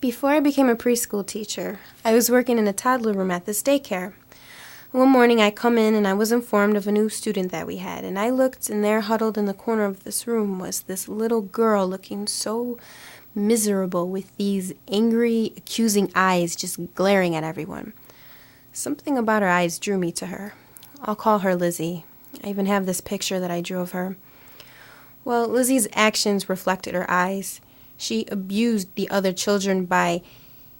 Before I became a preschool teacher, I was working in a toddler room at this daycare. One morning I come in and I was informed of a new student that we had, and I looked, and there huddled in the corner of this room was this little girl looking so miserable with these angry, accusing eyes just glaring at everyone. Something about her eyes drew me to her. I'll call her Lizzie. I even have this picture that I drew of her. Well, Lizzie's actions reflected her eyes. She abused the other children by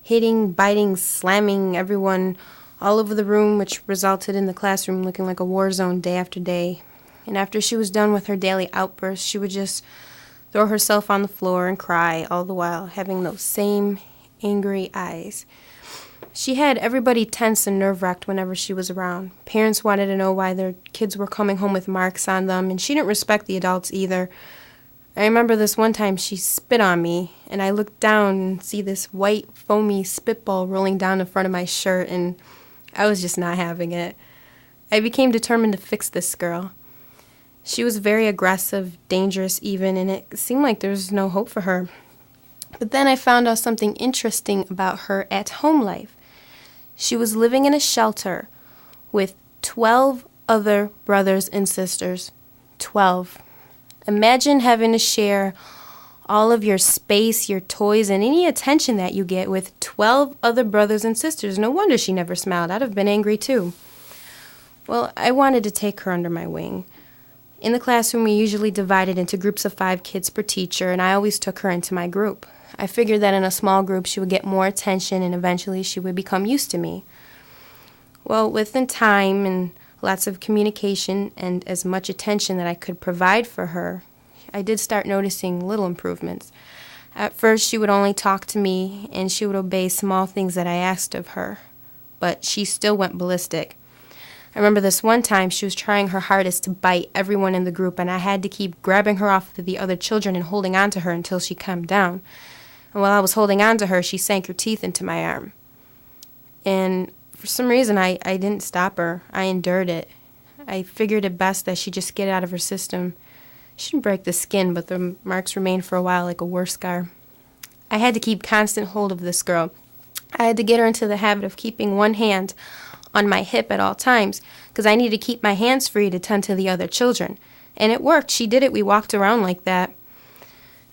hitting, biting, slamming everyone all over the room, which resulted in the classroom looking like a war zone day after day. And after she was done with her daily outbursts, she would just throw herself on the floor and cry, all the while having those same angry eyes. She had everybody tense and nerve-wracked whenever she was around. Parents wanted to know why their kids were coming home with marks on them, and she didn't respect the adults either. I remember this one time she spit on me, and I looked down and see this white, foamy spitball rolling down the front of my shirt, and I was just not having it. I became determined to fix this girl. She was very aggressive, dangerous even, and it seemed like there was no hope for her. But then I found out something interesting about her at-home life. She was living in a shelter with 12 other brothers and sisters. 12. Imagine having to share all of your space, your toys, and any attention that you get with 12 other brothers and sisters. No wonder she never smiled. I'd have been angry too. Well, I wanted to take her under my wing. In the classroom, we usually divided into groups of 5 kids per teacher, and I always took her into my group. I figured that in a small group she would get more attention and eventually she would become used to me. Well, within time and lots of communication and as much attention that I could provide for her, I did start noticing little improvements. At first, she would only talk to me and she would obey small things that I asked of her, but she still went ballistic. I remember this one time she was trying her hardest to bite everyone in the group, and I had to keep grabbing her off of the other children and holding on to her until she calmed down. And while I was holding on to her, she sank her teeth into my arm. And for some reason, I didn't stop her. I endured it. I figured it best that she just get out of her system. She didn't break the skin, but the marks remained for a while like a war scar. I had to keep constant hold of this girl. I had to get her into the habit of keeping one hand on my hip at all times because I needed to keep my hands free to tend to the other children. And it worked. She did it. We walked around like that.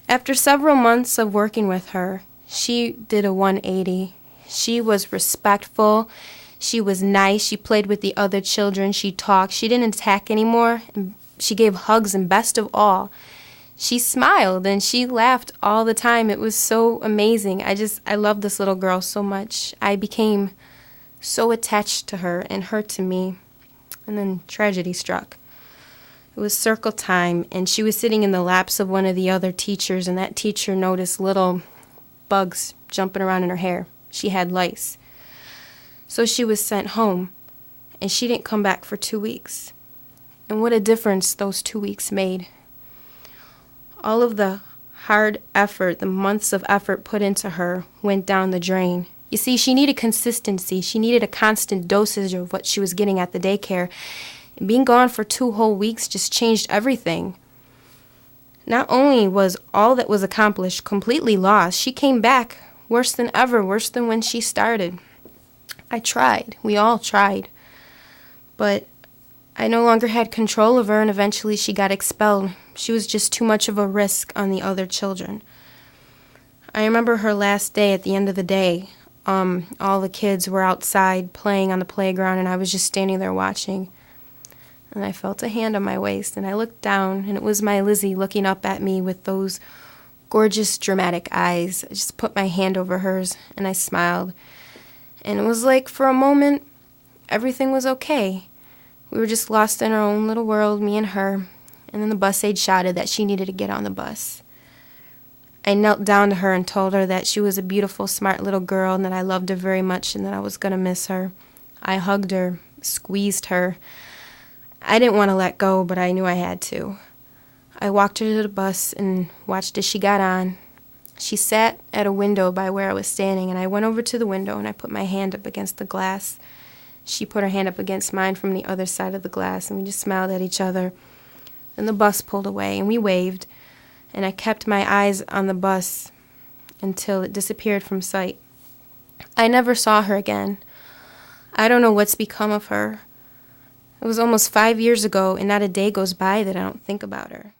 After several months of working with her, she did a 180. She was respectful. She was nice. She played with the other children. She talked. She didn't attack anymore. She gave hugs, and best of all, she smiled and she laughed all the time. It was so amazing. I loved this little girl so much. I became so attached to her and her to me. And then tragedy struck. It was circle time, and she was sitting in the laps of one of the other teachers, and that teacher noticed little bugs jumping around in her hair. She had lice. So she was sent home, and she didn't come back for 2 weeks. And what a difference those 2 weeks made. All of the hard effort, the months of effort put into her went down the drain. You see, she needed consistency. She needed a constant dosage of what she was getting at the daycare. And being gone for 2 whole weeks just changed everything. Not only was all that was accomplished completely lost, she came back worse than ever, worse than when she started. I tried. We all tried. But I no longer had control of her, and eventually she got expelled. She was just too much of a risk on the other children. I remember her last day at the end of the day. All the kids were outside playing on the playground, and I was just standing there watching. And I felt a hand on my waist, and I looked down, and it was my Lizzie looking up at me with those gorgeous, dramatic eyes. I just put my hand over hers, and I smiled. And it was like, for a moment, everything was okay. We were just lost in our own little world, me and her. And then the bus aide shouted that she needed to get on the bus. I knelt down to her and told her that she was a beautiful, smart little girl, and that I loved her very much, and that I was going to miss her. I hugged her, squeezed her. I didn't want to let go, but I knew I had to. I walked her to the bus and watched as she got on. She sat at a window by where I was standing, and I went over to the window and I put my hand up against the glass. She put her hand up against mine from the other side of the glass, and we just smiled at each other. Then the bus pulled away, and we waved, and I kept my eyes on the bus. until it disappeared from sight. I never saw her again. I don't know what's become of her. It was almost 5 years ago, and not a day goes by that I don't think about her.